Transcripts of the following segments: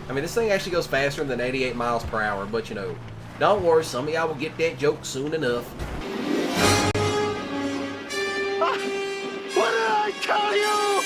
I mean, this thing actually goes faster than 88 miles per hour, but you know, don't worry, some of y'all will get that joke soon enough. What did I tell you?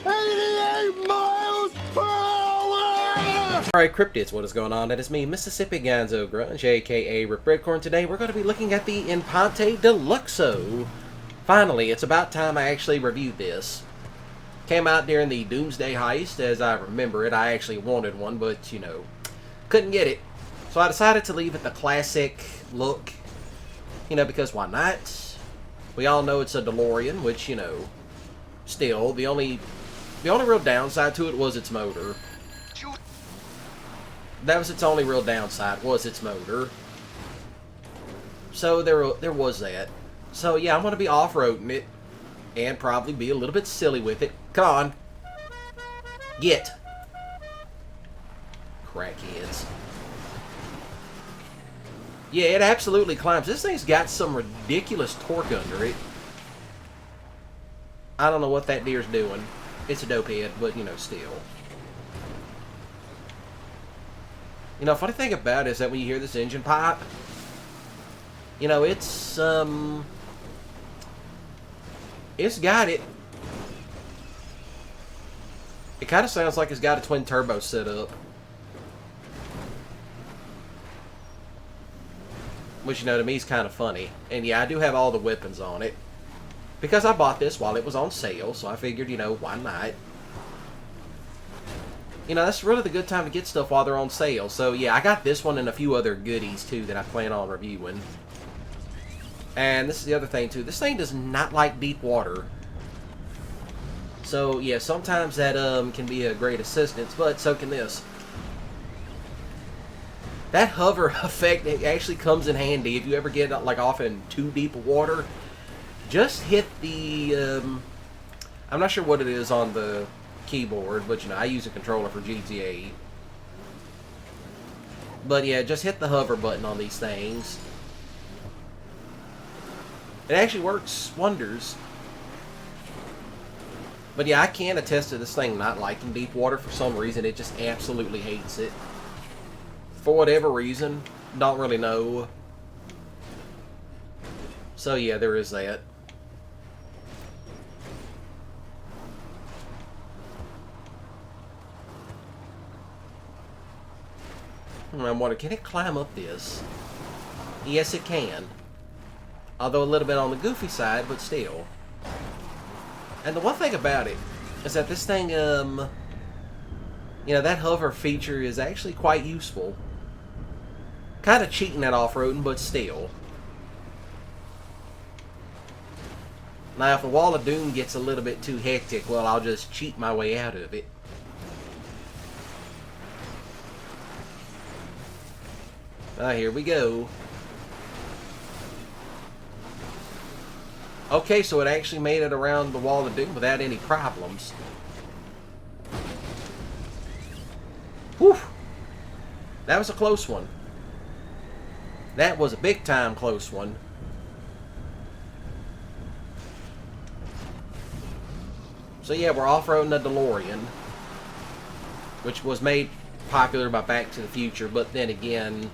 88 miles per hour! Alright, Cryptids, what is going on? It is me, Mississippi Gonzo Grunge, aka Rip Redcorn. Today we're going to be looking at the Imponte Deluxo. Finally, it's about time I actually reviewed this. Came out during the Doomsday Heist, as I remember it. I actually wanted one, but, you know, couldn't get it. So I decided to leave it the classic look, you know, because why not? We all know it's a DeLorean, which, you know, still, the only real downside to it was its motor. That was its only real downside, was its motor. So there was that. So yeah, I'm going to be off-roading it, and probably be a little bit silly with it. Come on. Get. Crackheads. Yeah, it absolutely climbs. This thing's got some ridiculous torque under it. I don't know what that deer's doing. It's a dope head, but, you know, still. You know, funny thing about it is that when you hear this engine pipe, you know, it's got it. It kind of sounds like it's got a twin turbo set up. Which, you know, to me is kind of funny. And yeah, I do have all the weapons on it. Because I bought this while it was on sale, so I figured, you know, why not? You know, that's really the good time to get stuff while they're on sale. So yeah, I got this one and a few other goodies too that I plan on reviewing. And this is the other thing too. This thing does not like deep water. So yeah, sometimes that can be a great assistance, but so can this. That hover effect actually comes in handy if you ever get like off in too deep water. Just hit the I'm not sure what it is on the keyboard, but you know, I use a controller for GTA. But yeah, just hit the hover button on these things. It actually works wonders. But yeah, I can attest to this thing not liking deep water for some reason. It just absolutely hates it. For whatever reason. Don't really know. So yeah, there is that. I'm wondering, can it climb up this? Yes, it can. Although a little bit on the goofy side, but still. And the one thing about it is that this thing, you know, that hover feature is actually quite useful. Kind of cheating at off-roading, but still. Now, if the Wall of Doom gets a little bit too hectic, well, I'll just cheat my way out of it. Here we go. Okay, so it actually made it around the Wall of Doom without any problems. Whew! That was a close one. That was a big time close one. So yeah, we're off-roading a DeLorean, which was made popular by Back to the Future, but then again,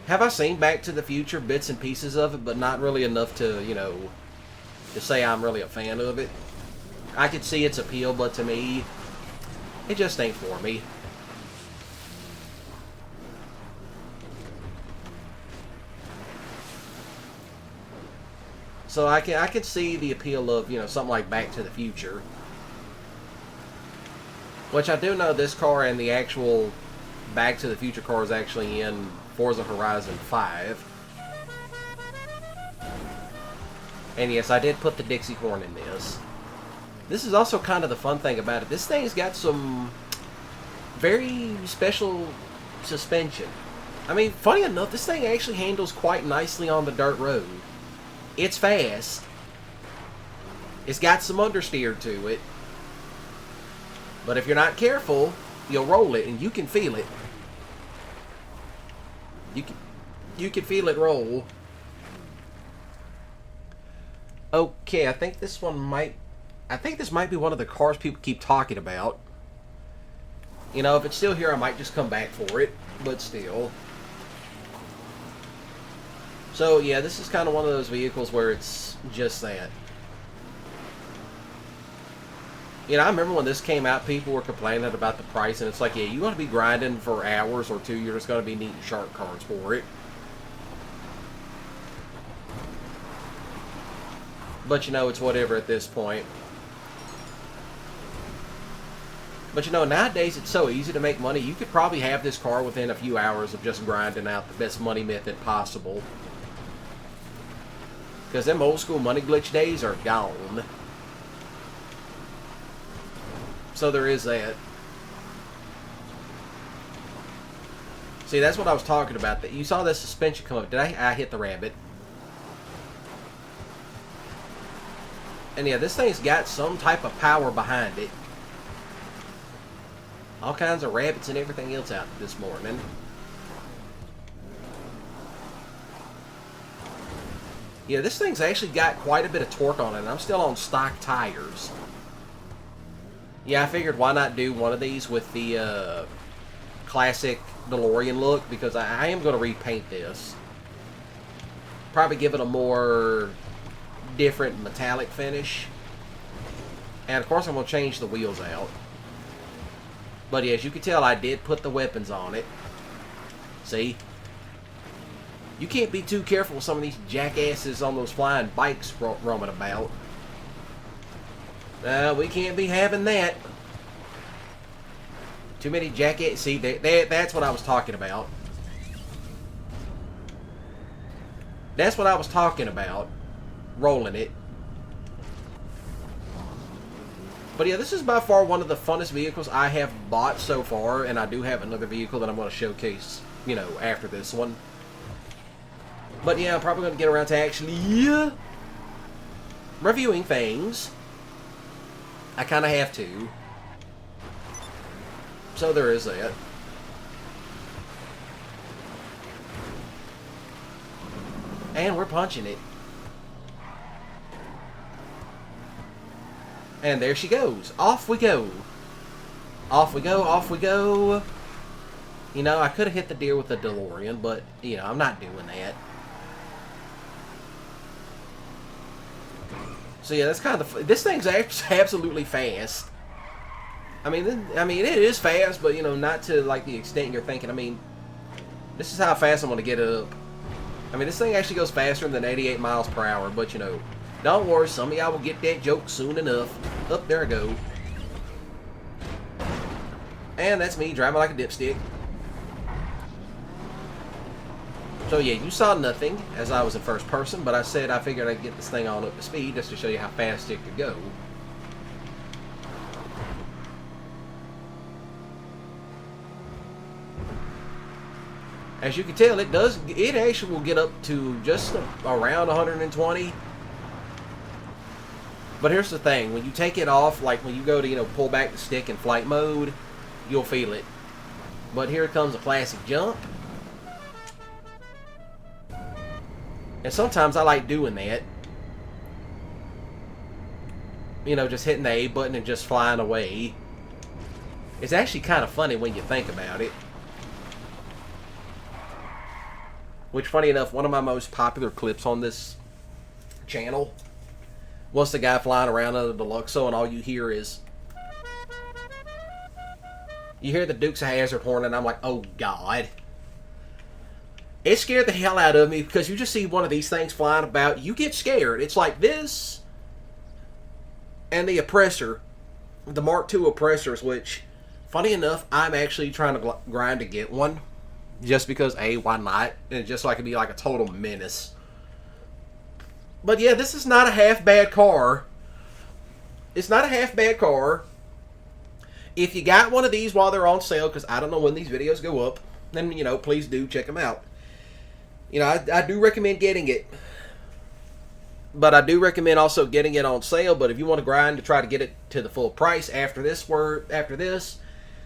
have I seen Back to the Future, bits and pieces of it, but not really enough to, you know, to say I'm really a fan of it. I could see its appeal, but to me, it just ain't for me. So I can see the appeal of, you know, something like Back to the Future. Which I do know this car and the actual Back to the Future car is actually in Forza Horizon 5. And yes, I did put the Dixie horn in this. This is also kind of the fun thing about it. This thing's got some very special suspension. I mean, funny enough, this thing actually handles quite nicely on the dirt road. It's fast. It's got some understeer to it. But if you're not careful, you'll roll it, and you can feel it. You can feel it roll. Okay, I think this might be one of the cars people keep talking about. You know, if it's still here, I might just come back for it, but still. So, yeah, this is kind of one of those vehicles where it's just that. You know, I remember when this came out, people were complaining about the price, and it's like, yeah, you're going to be grinding for hours or two, you're just going to be needing shark cards for it. But, you know, it's whatever at this point. But, you know, nowadays it's so easy to make money. You could probably have this car within a few hours of just grinding out the best money method possible. Because them old school money glitch days are gone. So there is that. See, that's what I was talking about. That you saw the suspension come up. Did I hit the rabbit? And yeah, this thing's got some type of power behind it. All kinds of rabbits and everything else out this morning. Yeah, this thing's actually got quite a bit of torque on it, and I'm still on stock tires. Yeah, I figured why not do one of these with the classic DeLorean look, because I am going to repaint this. Probably give it a more different metallic finish. And of course I'm going to change the wheels out. But yeah, as you can tell, I did put the weapons on it. See? You can't be too careful with some of these jackasses on those flying bikes roaming about. We can't be having that. Too many jackasses. See, that's what I was talking about. That's what I was talking about. Rolling it. But yeah, this is by far one of the funnest vehicles I have bought so far, and I do have another vehicle that I'm going to showcase, you know, after this one. But yeah, I'm probably going to get around to actually reviewing things. I kind of have to. So there is that. And we're punching it. And there she goes. Off we go. Off we go, off we go. You know, I could have hit the deer with the DeLorean, but, you know, I'm not doing that. So yeah, that's kind of... This thing's absolutely fast. I mean, it is fast, but, you know, not to, like, the extent you're thinking. I mean, this is how fast I'm going to get it up. I mean, this thing actually goes faster than 88 miles per hour, but, you know... Don't worry, some of y'all will get that joke soon enough. Up there I go. And that's me driving like a dipstick. So yeah, you saw nothing as I was in first person, but I said I figured I'd get this thing on up to speed just to show you how fast it could go. As you can tell, it actually will get up to just around 120. But here's the thing, when you take it off, like when you go to, you know, pull back the stick in flight mode, you'll feel it. But here comes a classic jump. And sometimes I like doing that. You know, just hitting the A button and just flying away. It's actually kind of funny when you think about it. Which, funny enough, one of my most popular clips on this channel was the guy flying around on the Deluxo, and all you hear is... You hear the Dukes of Hazzard horn, and I'm like, oh, God. It scared the hell out of me, because you just see one of these things flying about, you get scared. It's like this, and the Oppressor, the Mark II Oppressors, which, funny enough, I'm actually trying to grind to get one. Just because, A, why not? And just so I can be like a total menace. But yeah, this is not a half-bad car. It's not a half-bad car. If you got one of these while they're on sale, because I don't know when these videos go up, then, you know, please do check them out. You know, I do recommend getting it. But I do recommend also getting it on sale. But if you want to grind to try to get it to the full price after this,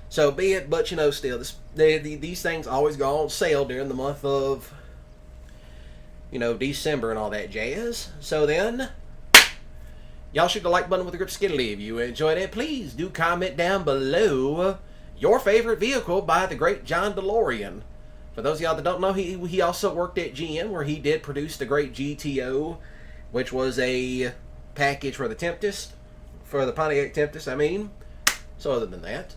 so be it. But, you know, still, these things always go on sale during the month of... you know, December and all that jazz. So then, y'all shoot the like button with a grip skittle. If you enjoyed it, please do comment down below. your favorite vehicle by the great John DeLorean. For those of y'all that don't know, he also worked at GM, where he did produce the great GTO, which was a package for the Tempest, for the Pontiac Tempest, I mean. So other than that,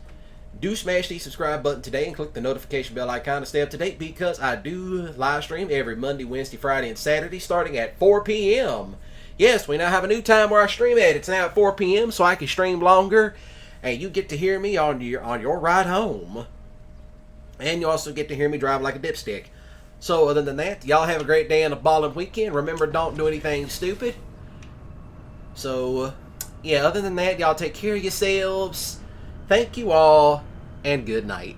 do smash the subscribe button today and click the notification bell icon to stay up to date, because I do live stream every Monday, Wednesday, Friday, and Saturday starting at 4 p.m. Yes, we now have a new time where I stream at. It's now at 4 p.m. so I can stream longer, and you get to hear me on your ride home. And you also get to hear me drive like a dipstick. So other than that, y'all have a great day and a ballin' weekend. Remember, don't do anything stupid. So, yeah, other than that, y'all take care of yourselves. Thank you all, and good night.